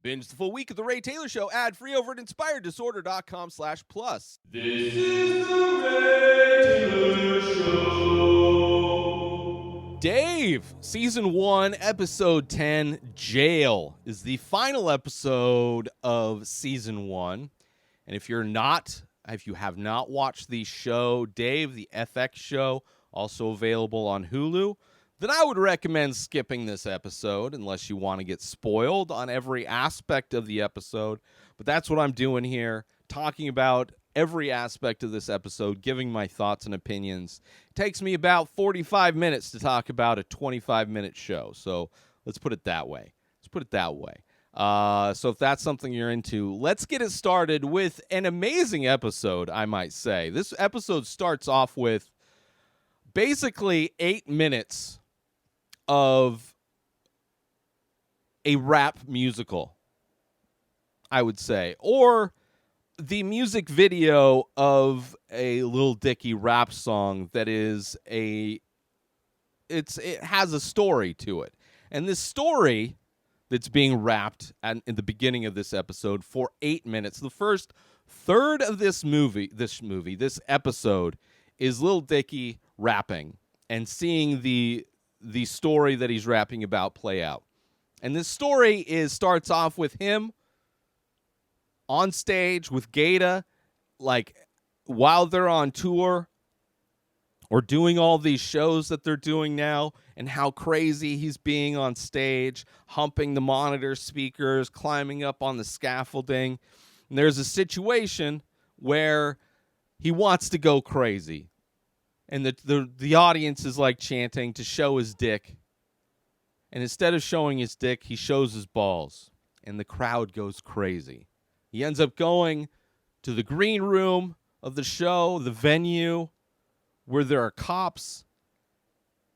Binge the full week of The Ray Taylor Show ad-free over at inspireddisorder.com/plus. This is The Ray Taylor Show. Dave, Season 1, Episode 10, Jail, is the final episode of Season 1. And if you have not watched the show, Dave, the FX show, also available on Hulu, then I would recommend skipping this episode unless you want to get spoiled on every aspect of the episode. But that's what I'm doing here, talking about every aspect of this episode, giving my thoughts and opinions. It takes me about 45 minutes to talk about a 25-minute show. So let's put it that way. So if that's something you're into, let's get it started with an amazing episode, I might say. This episode starts off with basically 8 minutes of a rap musical, I would say, or the music video of a Lil Dicky rap song that is it has a story to it. And this story that's being rapped in the beginning of this episode for 8 minutes, the first third of this episode is Lil Dicky rapping and seeing the story that he's rapping about play out. And this story starts off with him on stage with Gata, like while they're on tour or doing all these shows that they're doing now, and how crazy he's being on stage, humping the monitor speakers, climbing up on the scaffolding. And there's a situation where he wants to go crazy. And the audience is like chanting to show his dick. And instead of showing his dick, he shows his balls. And the crowd goes crazy. He ends up going to the green room of the show, the venue, where there are cops.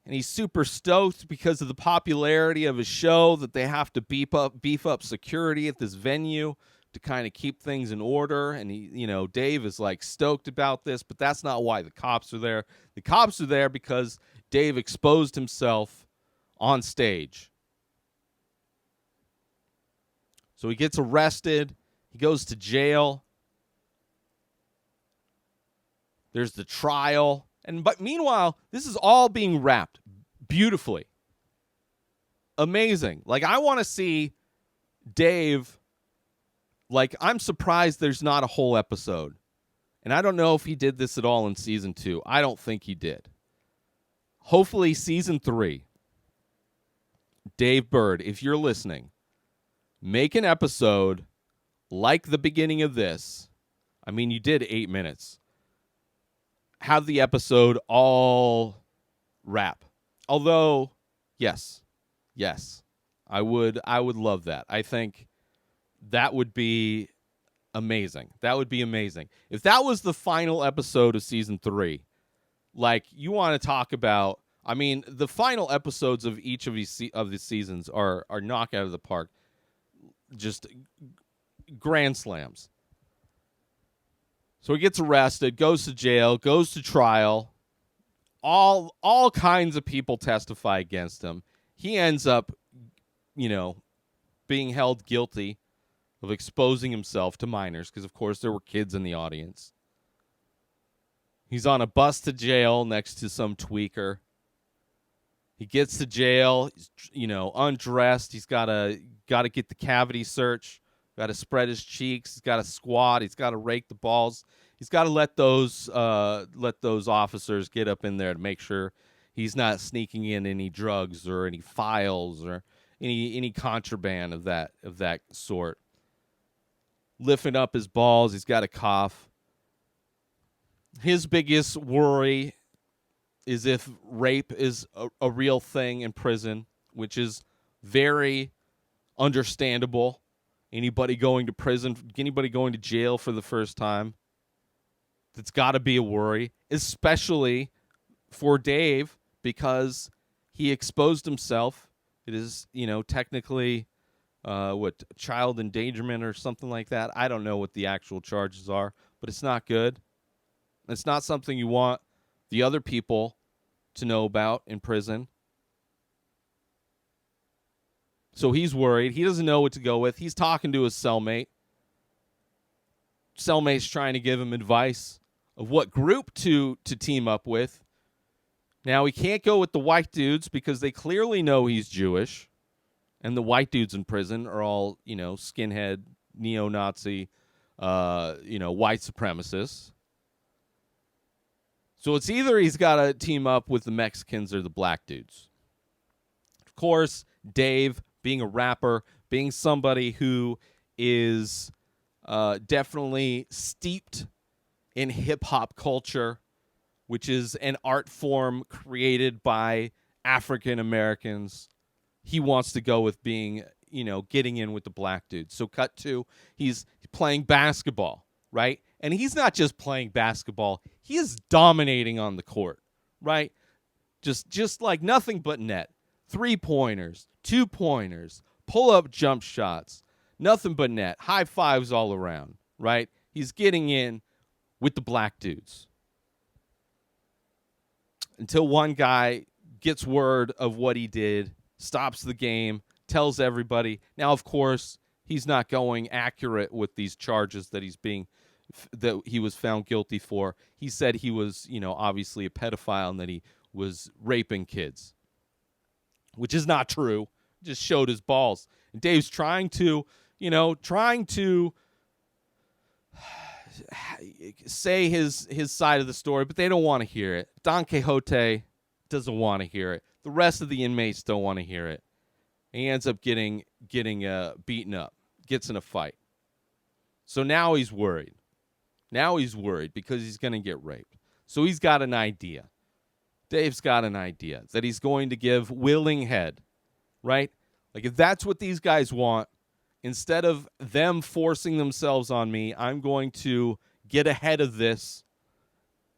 And he's super stoked because of the popularity of his show that they have to beef up security at this venue to kind of keep things in order. And Dave is like stoked about this, but that's not why the cops are there. The cops are there because Dave exposed himself on stage. So he gets arrested. He goes to jail. There's the trial. But meanwhile, this is all being wrapped beautifully. Amazing. Like, I want to see Dave. Like, I'm surprised there's not a whole episode. And I don't know if he did this at all in Season 2. I don't think he did. Hopefully, Season 3, Dave Bird, if you're listening, make an episode like the beginning of this. I mean, you did 8 minutes. Have the episode all rap. Although, yes, I would love that. I think that would be amazing. If that was the final episode of Season 3, like, you want to talk about, I mean, the final episodes of each of the seasons are knock out of the park. Just grand slams. So he gets arrested, goes to jail, goes to trial. All kinds of people testify against him. He ends up, being held guilty of exposing himself to minors, because, of course, there were kids in the audience. He's on a bus to jail next to some tweaker. He gets to jail, he's, undressed. He's got to get the cavity search, got to spread his cheeks, he's got to squat, he's got to rake the balls. He's got to let those officers get up in there to make sure he's not sneaking in any drugs or any files or any contraband of that sort. Lifting up his balls, he's got a cough. His biggest worry is if rape is a real thing in prison, which is very understandable. Anybody going to prison, anybody going to jail for the first time, that's got to be a worry, especially for Dave, because he exposed himself. It is, technically, child endangerment or something like that. I don't know what the actual charges are, but it's not good. It's not something you want the other people to know about in prison. So he's worried. He doesn't know what to go with. He's talking to his cellmate. Cellmate's trying to give him advice of what group to team up with. Now, he can't go with the white dudes because they clearly know he's Jewish. And the white dudes in prison are all, skinhead, neo-Nazi, white supremacists. So it's either he's got to team up with the Mexicans or the black dudes. Of course, Dave, being a rapper, being somebody who is definitely steeped in hip-hop culture, which is an art form created by African Americans, he wants to go with being, getting in with the black dudes. So cut to, he's playing basketball, right? And he's not just playing basketball, he is dominating on the court, right? Just like nothing but net. 3-pointers, 2-pointers, pull-up jump shots, nothing but net. High fives all around, right? He's getting in with the black dudes. Until one guy gets word of what he did, stops the game, tells everybody. Now, of course, he's not going accurate with these charges that that he was found guilty for. He said he was, obviously a pedophile and that he was raping kids, which is not true. Just showed his balls. And Dave's trying to say his side of the story, but they don't want to hear it. Don Quixote doesn't want to hear it. The rest of the inmates don't want to hear it. And he ends up getting beaten up, gets in a fight. So now he's worried. Now he's worried because he's going to get raped. So he's got an idea. Dave's got an idea that he's going to give willing head, right? Like if that's what these guys want, instead of them forcing themselves on me, I'm going to get ahead of this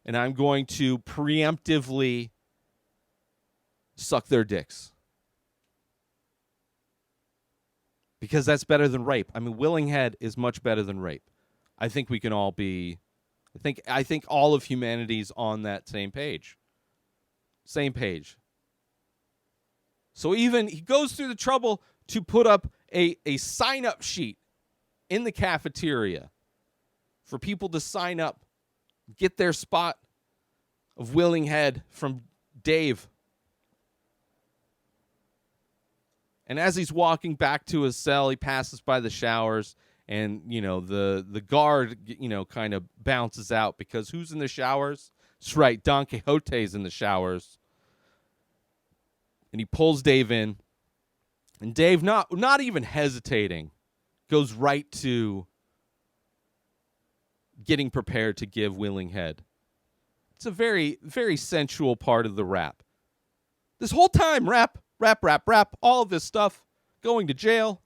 and I'm going to preemptively suck their dicks. Because that's better than rape. I mean, willing head is much better than rape. I think we can all be, I think all of humanity's on that same page. Same page. So even he goes through the trouble to put up a sign-up sheet in the cafeteria for people to sign up, get their spot of willing head from Dave. And as he's walking back to his cell, he passes by the showers, and, the guard, kind of bounces out because who's in the showers? That's right, Don Quixote's in the showers. And he pulls Dave in. And Dave, not even hesitating, goes right to getting prepared to give willing head. It's a very, very sensual part of the rap. This whole time, rap, all of this stuff, going to jail,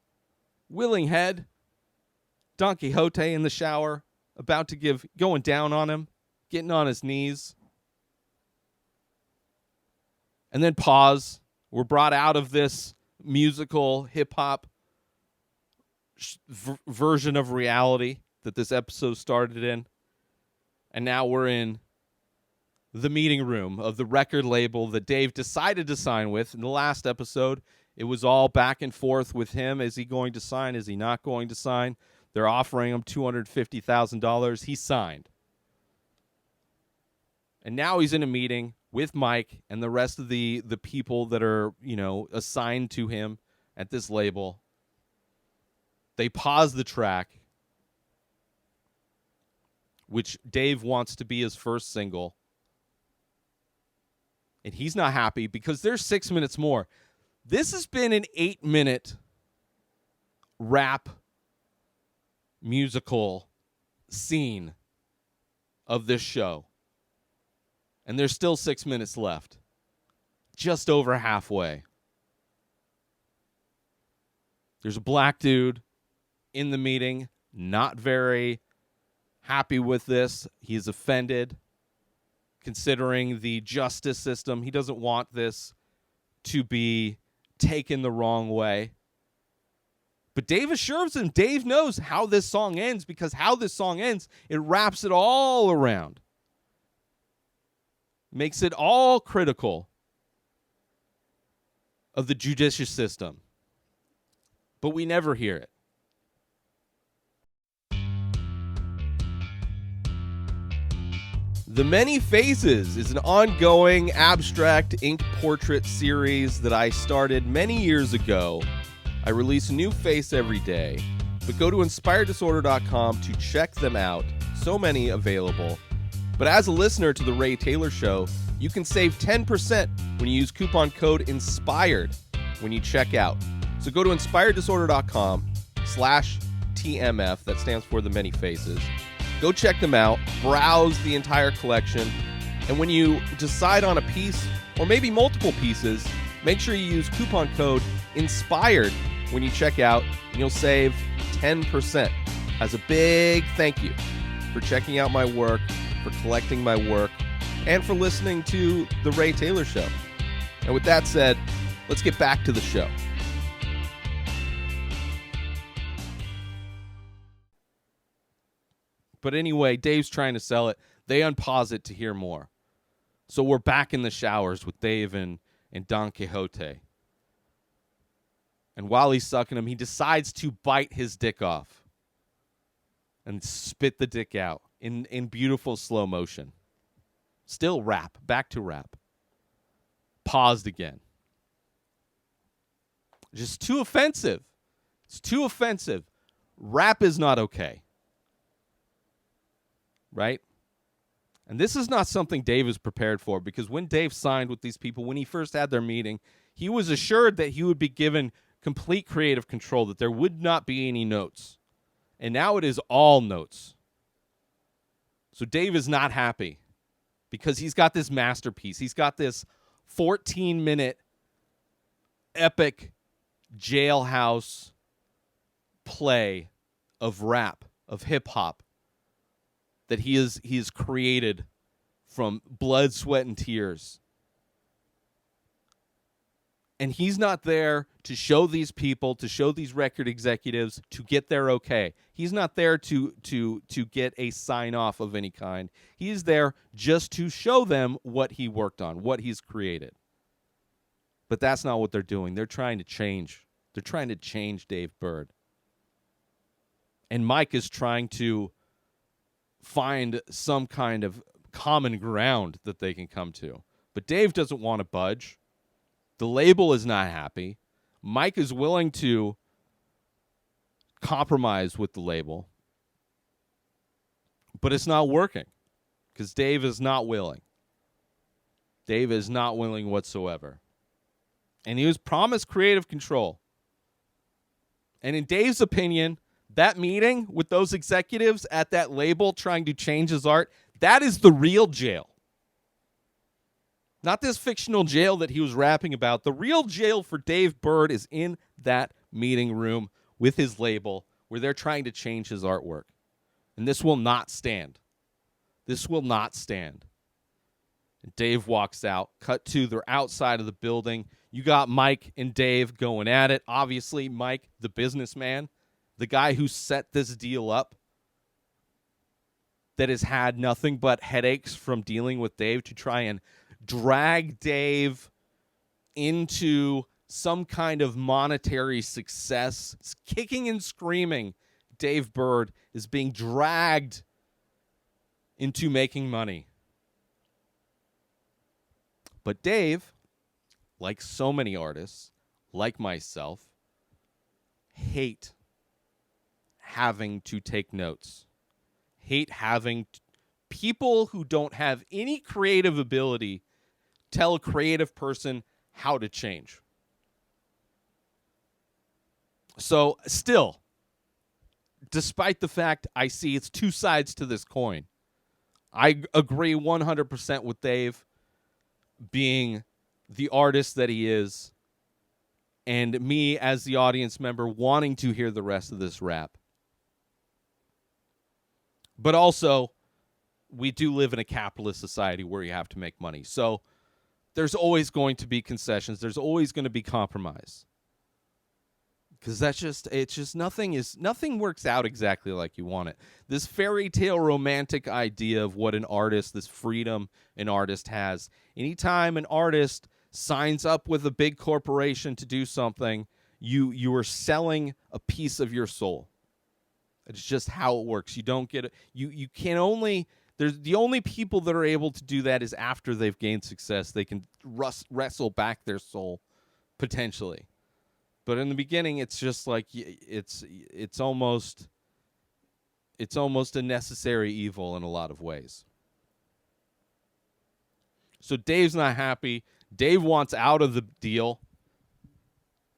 willing head, Don Quixote in the shower, about to going down on him, getting on his knees. And then pause. We're brought out of this musical hip-hop version of reality that this episode started in. And now we're in the meeting room of the record label that Dave decided to sign with. In the last episode, it was all back and forth with him. Is he going to sign? Is he not going to sign? They're offering him $250,000. He signed. And now he's in a meeting with Mike and the rest of the people that are, assigned to him at this label. They pause the track, which Dave wants to be his first single. And he's not happy because there's 6 minutes more. This has been an 8-minute rap musical scene of this show. And there's still 6 minutes left. Just over halfway. There's a black dude in the meeting, not very happy with this. He's offended, considering the justice system. He doesn't want this to be taken the wrong way. But Dave assures him, Dave knows how this song ends, because how this song ends, it wraps it all around. Makes it all critical of the judicial system. but we never hear it. The Many Faces is an ongoing abstract ink portrait series that I started many years ago. I release a new face every day, but go to inspireddisorder.com to check them out. So many available. But as a listener to The Ray Taylor Show, you can save 10% when you use coupon code INSPIRED when you check out. So go to inspireddisorder.com/TMF. That stands for The Many Faces. Go check them out, browse the entire collection, and when you decide on a piece, or maybe multiple pieces, make sure you use coupon code INSPIRED when you check out, and you'll save 10% as a big thank you for checking out my work, for collecting my work, and for listening to The Ray Taylor Show. And with that said, let's get back to the show. But anyway, Dave's trying to sell it. They unpause it to hear more. So we're back in the showers with Dave and Don Quixote. And while he's sucking him, he decides to bite his dick off and spit the dick out in beautiful slow motion. Still rap. Back to rap. Paused again. Just too offensive. It's too offensive. Rap is not okay. Right? And this is not something Dave is prepared for, because when Dave signed with these people, when he first had their meeting, he was assured that he would be given complete creative control, that there would not be any notes. And now it is all notes. So Dave is not happy because he's got this masterpiece. He's got this 14-minute epic jailhouse play of rap, of hip-hop, that he has created from blood, sweat, and tears. And he's not there to show these people, to show these record executives to get their okay. He's not there to get a sign-off of any kind. He's there just to show them what he worked on, what he's created. But that's not what they're doing. They're trying to change. They're trying to change Dave Bird. And Mike is trying to find some kind of common ground that they can come to. But Dave doesn't want to budge. The label is not happy. Mike is willing to compromise with the label. But it's not working because Dave is not willing. Dave is not willing whatsoever. And he was promised creative control. And in Dave's opinion, that meeting with those executives at that label trying to change his art, that is the real jail. Not this fictional jail that he was rapping about. The real jail for Dave Bird is in that meeting room with his label where they're trying to change his artwork. And this will not stand. This will not stand. And Dave walks out. Cut to, they're outside of the building. You got Mike and Dave going at it. Obviously, Mike, the businessman, the guy who set this deal up, that has had nothing but headaches from dealing with Dave to try and drag Dave into some kind of monetary success. It's kicking and screaming. Dave Bird is being dragged into making money. But Dave, like so many artists, like myself, hate having to take notes. Hate having people who don't have any creative ability tell a creative person how to change. So still, despite the fact I see it's two sides to this coin, I agree 100% with Dave being the artist that he is, and me as the audience member wanting to hear the rest of this rap. But also, we do live in a capitalist society where you have to make money. So there's always going to be concessions. There's always going to be compromise. Because nothing works out exactly like you want it. This fairy tale romantic idea of what an artist, this freedom an artist has. Anytime an artist signs up with a big corporation to do something, You are selling a piece of your soul. It's just how it works. You don't get it. You can only there's the only people that are able to do that is after they've gained success. They can wrestle back their soul potentially. But in the beginning, it's just like it's almost a necessary evil in a lot of ways. So Dave's not happy. Dave wants out of the deal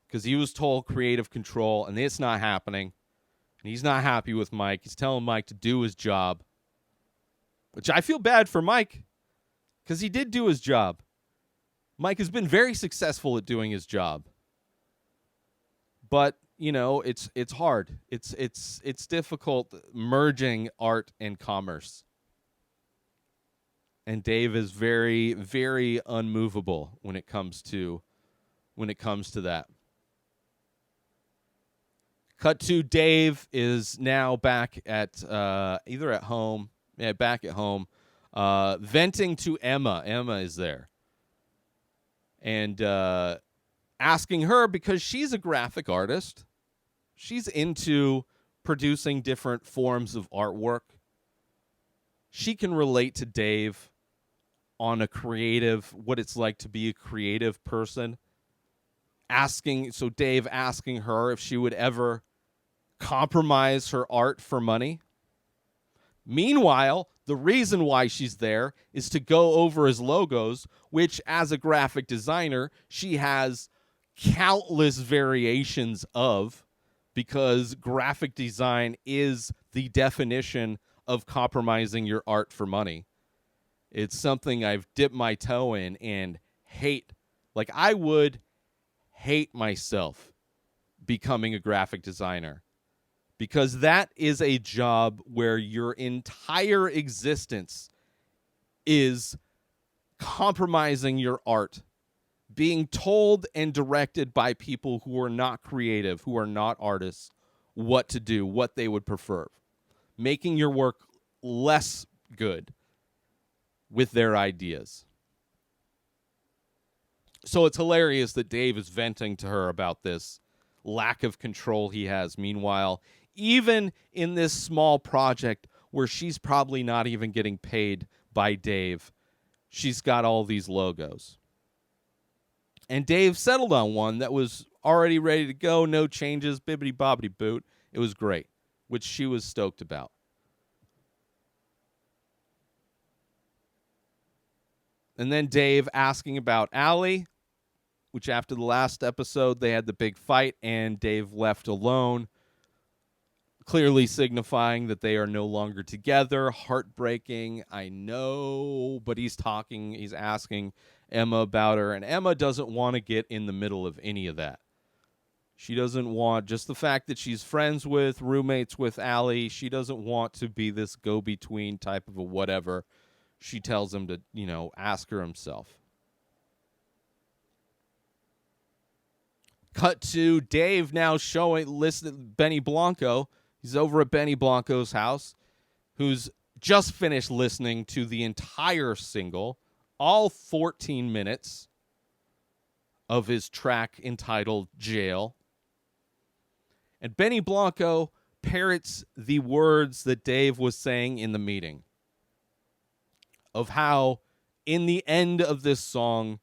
because he was told creative control, and it's not happening. And he's not happy with Mike. He's telling Mike to do his job, which I feel bad for Mike because he did do his job. Mike has been very successful at doing his job. But, it's hard. It's difficult merging art and commerce. And Dave is very, very unmovable when it comes to that. Cut to Dave is now back at either at home, back at home, venting to Emma. Emma is there, and asking her because she's a graphic artist. She's into producing different forms of artwork. She can relate to Dave on what it's like to be a creative person. Dave asking her if she would ever compromise her art for money. Meanwhile, the reason why she's there is to go over his logos, which as a graphic designer, she has countless variations of, because graphic design is the definition of compromising your art for money. It's something I've dipped my toe in and hate. Like, I would hate myself becoming a graphic designer, because that is a job where your entire existence is compromising your art, being told and directed by people who are not creative, who are not artists, what to do, what they would prefer, making your work less good with their ideas. So it's hilarious that Dave is venting to her about this lack of control he has. Meanwhile, even in this small project where she's probably not even getting paid by Dave, she's got all these logos. And Dave settled on one that was already ready to go, no changes, bibbity bobbity boot. It was great, which she was stoked about. And then Dave asking about Allie, which after the last episode, they had the big fight and Dave left alone, clearly signifying that they are no longer together. Heartbreaking, I know, but he's asking Emma about her, and Emma doesn't want to get in the middle of any of that. She doesn't want, just the fact that she's roommates with Allie, she doesn't want to be this go-between type of a whatever. She tells him to, ask her himself. Cut to Dave now listen Benny Blanco. He's over at Benny Blanco's house, who's just finished listening to the entire single, all 14 minutes of his track entitled Jail. And Benny Blanco parrots the words that Dave was saying in the meeting, of how in the end of this song,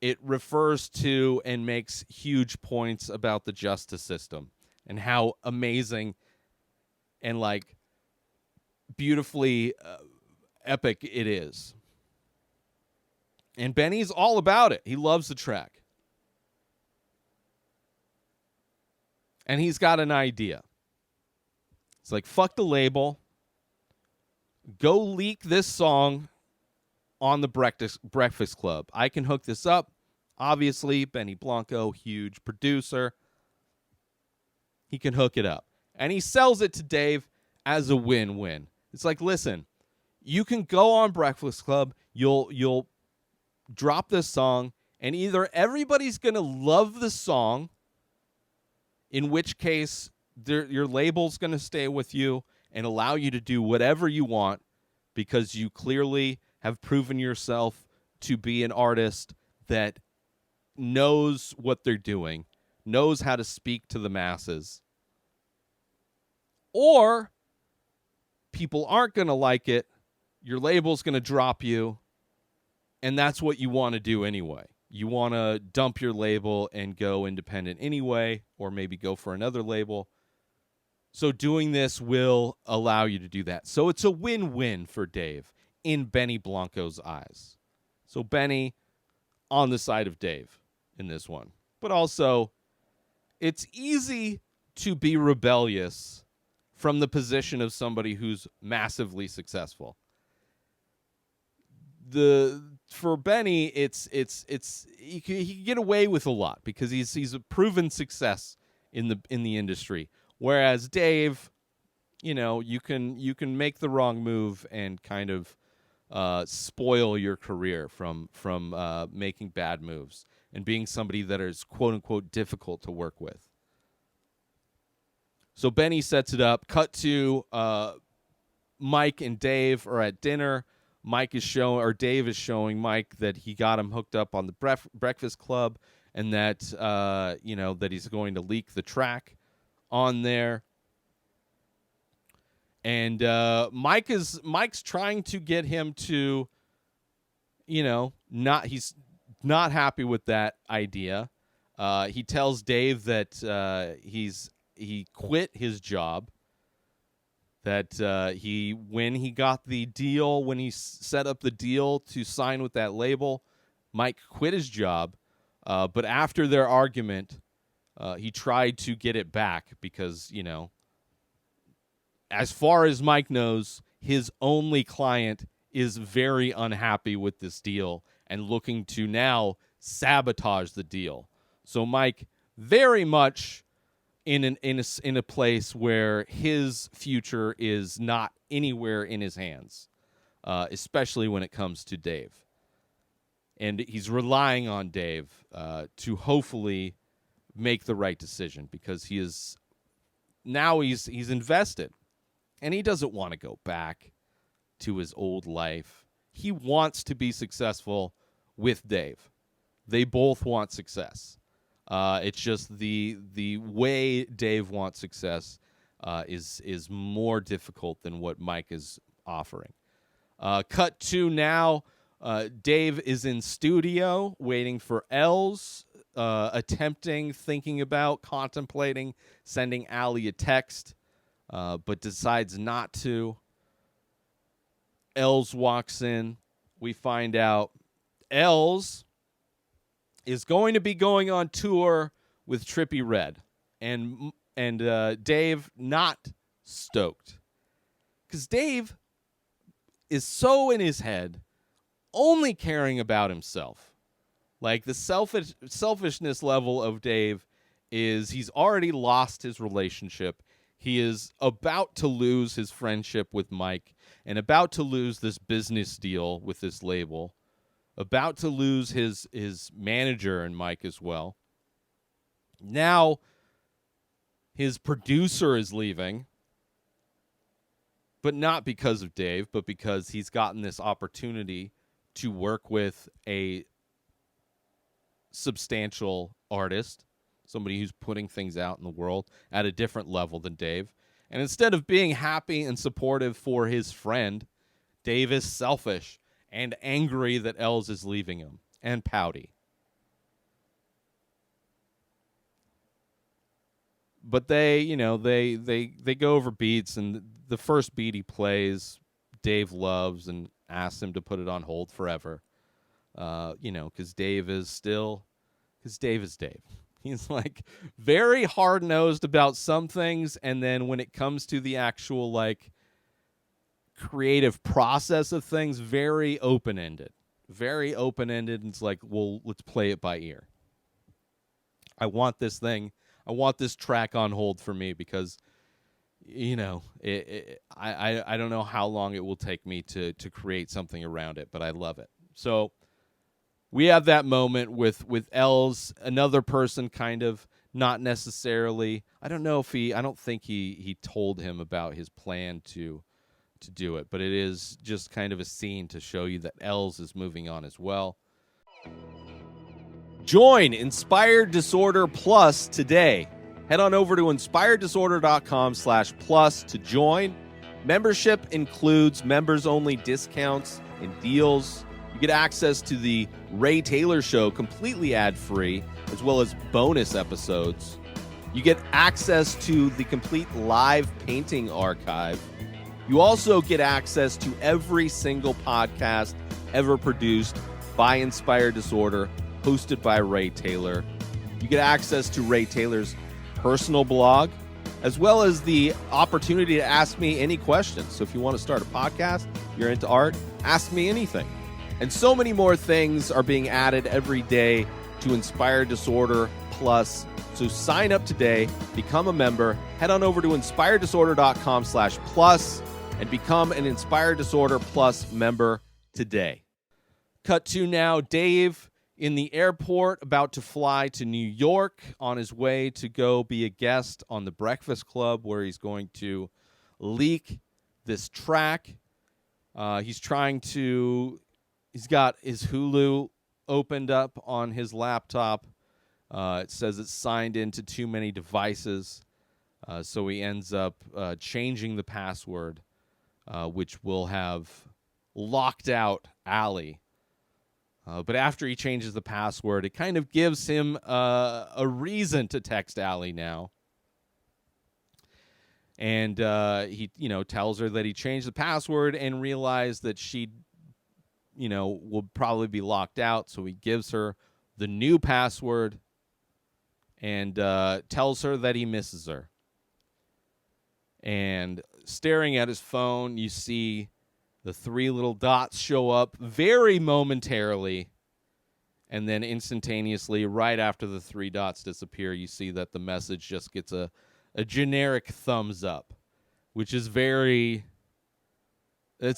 it refers to and makes huge points about the justice system and how amazing and beautifully epic it is. And Benny's all about it. He loves the track. And he's got an idea. It's like, fuck the label. Go leak this song on the Breakfast Club. I can hook this up. Obviously, Benny Blanco, huge producer. He can hook it up. And he sells it to Dave as a win-win. It's like, listen, you can go on Breakfast Club, you'll drop this song, and either everybody's going to love the song, in which case your label's going to stay with you and allow you to do whatever you want because you clearly have proven yourself to be an artist that knows what they're doing, knows how to speak to the masses, or people aren't going to like it, your label's going to drop you, and that's what you want to do anyway. You want to dump your label and go independent anyway, or maybe go for another label. So doing this will allow you to do that. So it's a win-win for Dave in Benny Blanco's eyes. So Benny on the side of Dave in this one. But also, it's easy to be rebellious from the position of somebody who's massively successful. For Benny, it's he can get away with a lot because he's a proven success in the industry. Whereas Dave, you can make the wrong move and kind of spoil your career from making bad moves and being somebody that is quote unquote difficult to work with. So Benny sets it up. Cut to Mike and Dave are at dinner. Dave is showing Mike that he got him hooked up on the Breakfast Club, and that that he's going to leak the track on there. And Mike's trying to get him to, he's not happy with that idea. He tells Dave that he quit his job. That when he got the deal, when he set up the deal to sign with that label, Mike quit his job. But after their argument, he tried to get it back because, as far as Mike knows, his only client is very unhappy with this deal and looking to now sabotage the deal. So Mike very much in a place where his future is not anywhere in his hands, especially when it comes to Dave. And he's relying on Dave to hopefully make the right decision because he's invested, and he doesn't want to go back to his old life. He wants to be successful with Dave. They both want success. It's just the way Dave wants success is more difficult than what Mike is offering. Cut to now, Dave is in studio waiting for Els, thinking about, contemplating sending Allie a text, but decides not to. Els walks in. We find out Els is going to be going on tour with Trippie Redd, and Dave not stoked because Dave is so in his head, only caring about himself. Like the selfishness level of Dave is he's already lost his relationship. He is about to lose his friendship with Mike and about to lose this business deal with this label. About to lose his manager and Mike as well. Now his producer is leaving, but not because of Dave, but because he's gotten this opportunity to work with a substantial artist, somebody who's putting things out in the world at a different level than Dave. And instead of being happy and supportive for his friend, Dave is selfish and angry that Els is leaving him, and pouty. But they go over beats, and the first beat he plays, Dave loves and asks him to put it on hold forever. Because Dave is Dave. He's like very hard-nosed about some things, and then when it comes to the actual creative process of things, very open-ended. And it's like, well, let's play it by ear. I want this track on hold for me because, I don't know how long it will take me to create something around it, but I love it. So we have that moment with Els, another person kind of not necessarily, I don't think he told him about his plan to do it, but it is just kind of a scene to show you that Els is moving on as well. Join Inspired Disorder Plus today. Head on over to inspireddisorder.com/plus to join. Membership includes members-only discounts and deals. You get access to the Ray Taylor Show completely ad-free, as well as bonus episodes. You get access to the complete live painting archive. You also get access to every single podcast ever produced by Inspired Disorder, hosted by Ray Taylor. You get access to Ray Taylor's personal blog, as well as the opportunity to ask me any questions. So if you want to start a podcast, you're into art, ask me anything. And so many more things are being added every day to Inspired Disorder Plus. So sign up today, become a member, head on over to inspireddisorder.com/plus and become an Inspired Disorder Plus member today. Cut to now, Dave in the airport, about to fly to New York on his way to go be a guest on The Breakfast Club, where he's going to leak this track. He's got his Hulu opened up on his laptop. It says it's signed into too many devices, so he ends up changing the password, which will have locked out Allie. But after he changes the password, it kind of gives him a reason to text Allie now. And he, tells her that he changed the password and realized that she, will probably be locked out. So he gives her the new password and tells her that he misses her. And staring at his phone, you see the three little dots show up very momentarily, and then instantaneously, right after the three dots disappear, you see that the message just gets a generic thumbs up, which is it's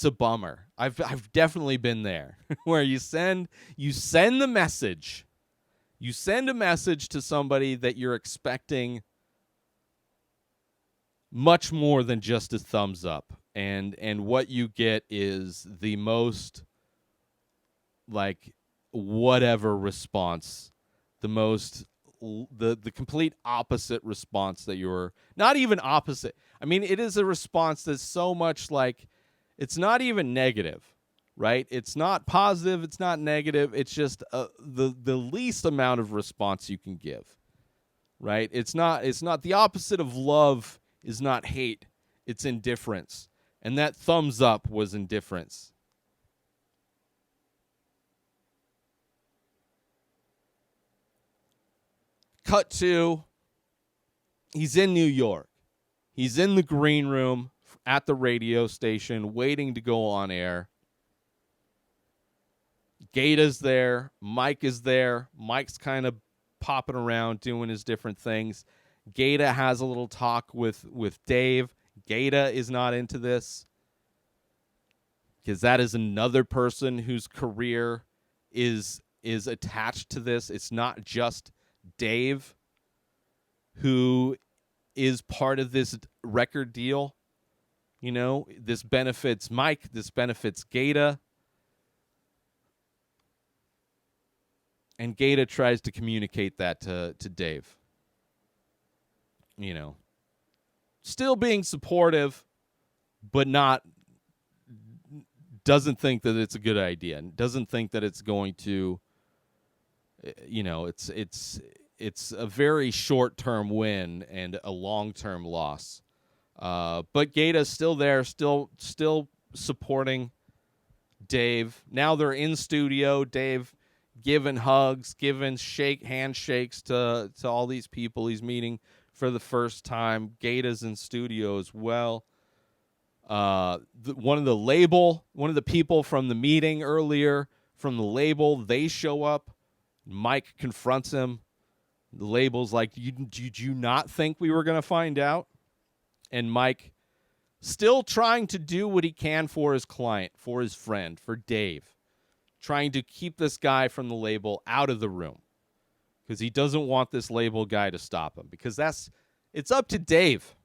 a bummer. I've definitely been there, where you send the message. You send a message to somebody that you're expecting much more than just a thumbs up. And what you get is the most, whatever response, the complete opposite response that you're, not even opposite. I mean, it is a response that's so much it's not even negative, right? It's not positive. It's not negative. It's just the least amount of response you can give, right? It's not the opposite of love is not hate. It's indifference. And that thumbs up was indifference. Cut to, he's in New York. He's in the green room at the radio station waiting to go on air. Gata's there. Mike is there. Mike's kind of popping around doing his different things. Gata has a little talk with Dave. Gata is not into this, because that is another person whose career is attached to this. It's not just Dave who is part of this record deal. This benefits Mike. This benefits Gata. And Gata tries to communicate that to Dave. Still being supportive, but doesn't think that it's a good idea, and doesn't think that it's going to, it's a very short-term win and a long-term loss. But Gata's still there, still supporting Dave. Now they're in studio. Dave giving hugs, giving handshakes to all these people he's meeting for the first time. Gata's in studio as well. One of the people from the meeting earlier from the label, they show up. Mike confronts him. The label's like, did you not think we were going to find out? And Mike, still trying to do what he can for his client, for his friend, for Dave, trying to keep this guy from the label out of the room, because he doesn't want this label guy to stop him, because it's up to Dave.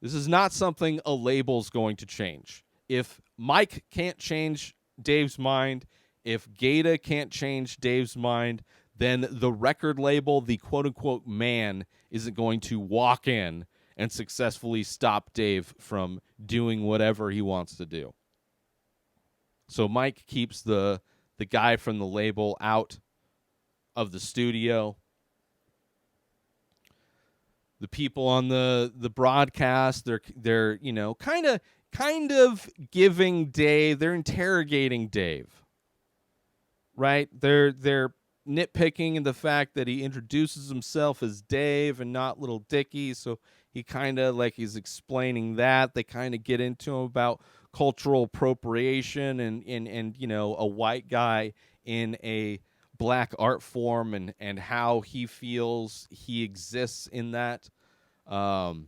This is not something a label's going to change. If Mike can't change Dave's mind, if Gata can't change Dave's mind, then the record label, the quote-unquote man, isn't going to walk in and successfully stop Dave from doing whatever he wants to do. So Mike keeps the guy from the label out of the studio. The people on the broadcast, they're you know, kind of giving Dave, they're interrogating Dave. Right? They're nitpicking in the fact that he introduces himself as Dave and not Little Dicky, so he kind of like he's explaining that. They kind of get into him about cultural appropriation and you know, a white guy in a black art form and how he feels he exists in that. And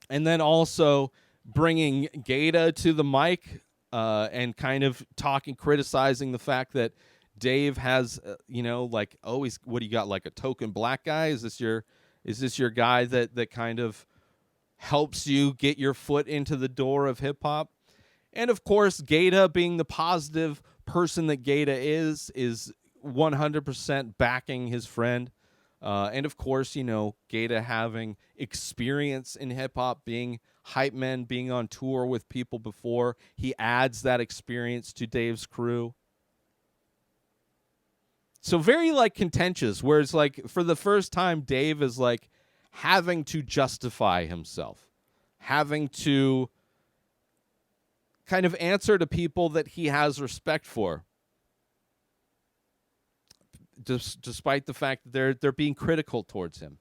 then also bringing Gata to the mic and kind of criticizing the fact that Dave has, you know, like, oh, what do you got, like a token black guy? Is this your guy that kind of helps you get your foot into the door of hip hop? And of course, Gata, being the positive person that Gata is 100% backing his friend. And of course, you know, Gata having experience in hip hop, being hype men, being on tour with people before, he adds that experience to Dave's crew. So very like contentious, whereas like for the first time, Dave is like having to justify himself, having to kind of answer to people that he has respect for, despite the fact that they're being critical towards him.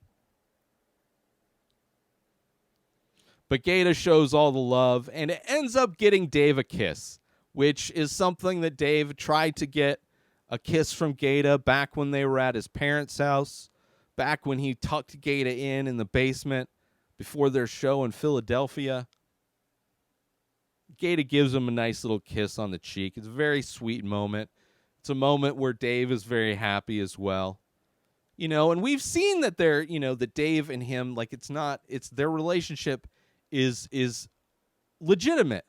But Gata shows all the love, and it ends up getting Dave a kiss, which is something that Dave tried to get a kiss from Gata back when they were at his parents' house, back when he tucked Gata in the basement before their show in Philadelphia. Gata gives him a nice little kiss on the cheek. It's a very sweet moment. It's a moment where Dave is very happy as well. You know, and we've seen that they're, you know, that Dave and him, like it's their relationship is legitimate,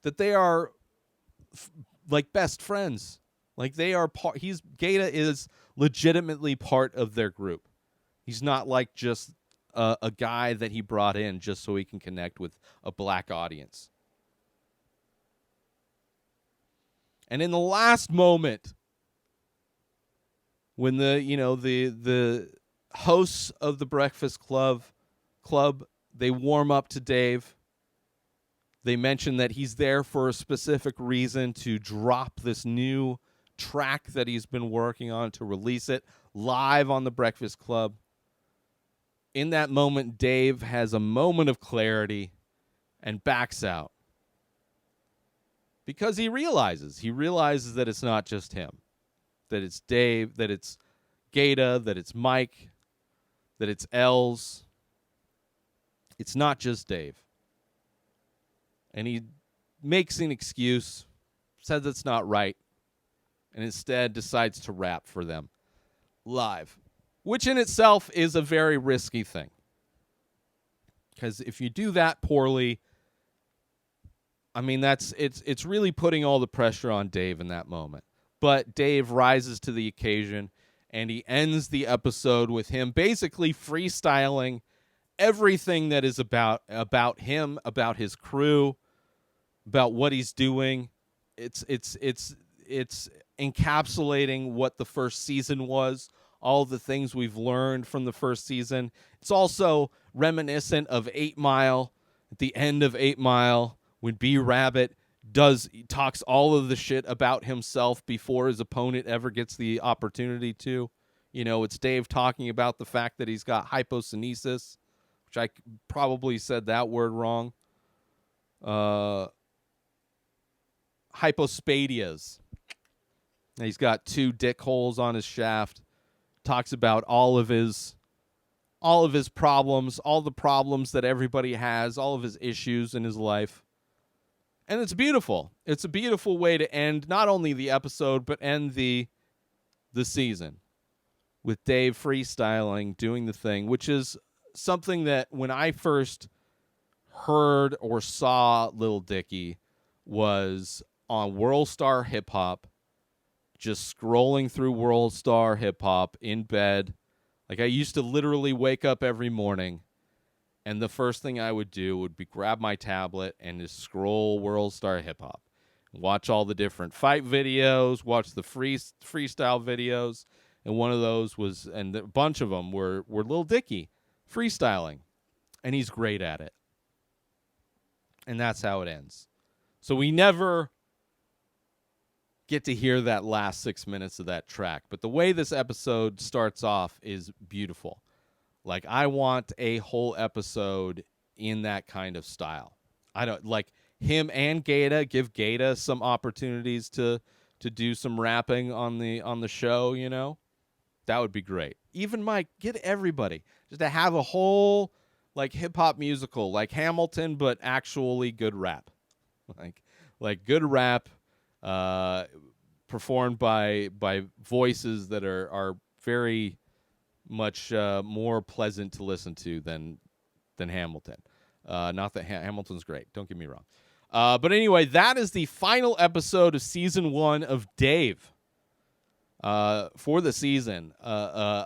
that they are like best friends. Like they are Gata is legitimately part of their group. He's not like just a guy that he brought in just so he can connect with a black audience. And in the last moment, when the hosts of the Breakfast Club, they warm up to Dave. They mention that he's there for a specific reason, to drop this new track that he's been working on, to release it live on the Breakfast Club. In that moment, Dave has a moment of clarity and backs out. Because he realizes that it's not just him. That it's Dave, that it's Gata, that it's Mike, that it's Els. It's not just Dave. And he makes an excuse, says it's not right, and instead decides to rap for them live, which in itself is a very risky thing. Because if you do that poorly, I mean, it's really putting all the pressure on Dave in that moment. But Dave rises to the occasion, and he ends the episode with him basically freestyling everything that is about him, about his crew, about what he's doing. It's encapsulating what the first season was, all the things we've learned from the first season. It's also reminiscent of 8 Mile. At the end of 8 Mile, when B Rabbit talks all of the shit about himself before his opponent ever gets the opportunity to. You know, it's Dave talking about the fact that he's got hypokinesis, which I probably said that word wrong. Hypospadias. He's got 2 dick holes on his shaft. Talks about all of his problems, all the problems that everybody has, all of his issues in his life. And it's beautiful. It's a beautiful way to end not only the episode, but end the season with Dave freestyling, doing the thing, which is something that when I first heard or saw Lil Dicky was on World Star Hip Hop, just scrolling through World Star Hip Hop in bed. Like, I used to literally wake up every morning, and the first thing I would do would be grab my tablet and just scroll World Star Hip Hop. Watch all the different fight videos, watch the freestyle videos, and one of those was, and a bunch of them were Lil Dicky freestyling, and he's great at it. And that's how it ends. So we never get to hear that last 6 minutes of that track, but the way this episode starts off is beautiful. Like, I want a whole episode in that kind of style. I don't like him and Gata, give Gata some opportunities to do some rapping on the show, you know? That would be great. Even Mike, get everybody just to have a whole like hip hop musical, like Hamilton, but actually good rap. Like good rap performed by voices that are very much more pleasant to listen to than Hamilton. Not that Hamilton's great, don't get me wrong. But anyway, that is the final episode of season 1 of Dave for the season.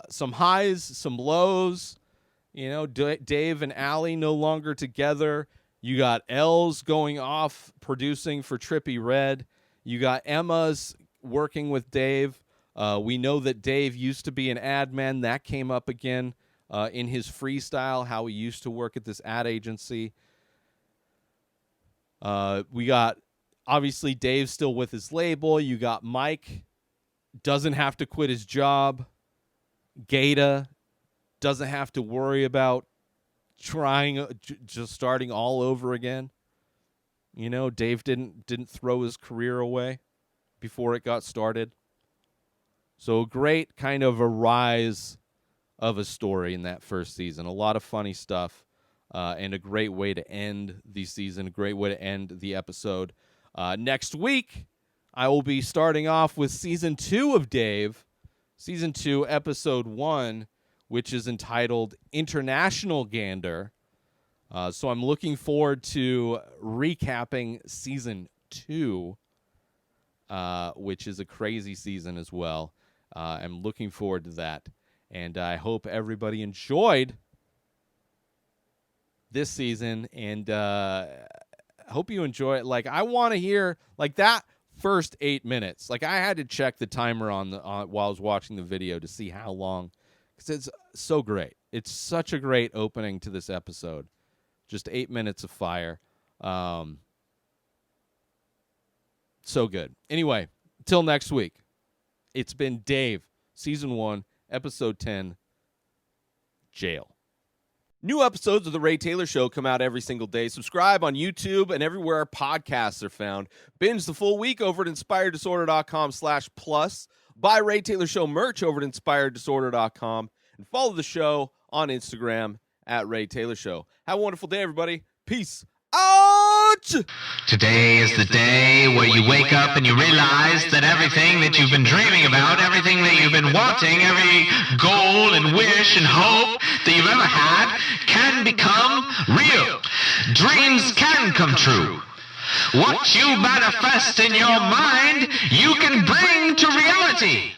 Some highs, some lows. You know, Dave and Allie no longer together. You got Els going off producing for Trippie Redd. You got Emma's working with Dave. We know that Dave used to be an ad man. That came up again in his freestyle, how he used to work at this ad agency. We got, obviously, Dave still with his label. You got Mike, doesn't have to quit his job. Gata doesn't have to worry about just starting all over again. You know, Dave didn't throw his career away before it got started. So great kind of a rise of a story in that first season. A lot of funny stuff. And a great way to end the season, a great way to end the episode. Next week, I will be starting off with Season 2 of Dave, Season 2, Episode 1, which is entitled International Gander. So I'm looking forward to recapping Season 2, which is a crazy season as well. I'm looking forward to that. And I hope everybody enjoyed this season, and hope you enjoy it. Like, I want to hear like that first 8 minutes. Like, I had to check the timer on while I was watching the video to see how long, because it's so great. It's such a great opening to this episode. Just 8 minutes of fire. So good. Anyway, till next week. It's been Dave, Season 1, Episode 10, Jail. New episodes of The Ray Taylor Show come out every single day. Subscribe on YouTube and everywhere our podcasts are found. Binge the full week over at InspiredDisorder.com/plus. Buy Ray Taylor Show merch over at InspiredDisorder.com. And follow the show on Instagram at Ray Taylor Show. Have a wonderful day, everybody. Peace out! Today is the day where you wake up and you realize that everything that you've been dreaming about, everything that you've been wanting, every goal and wish and hope that you've ever had can become real. Dreams can come true. What you manifest in your mind, you can bring to reality.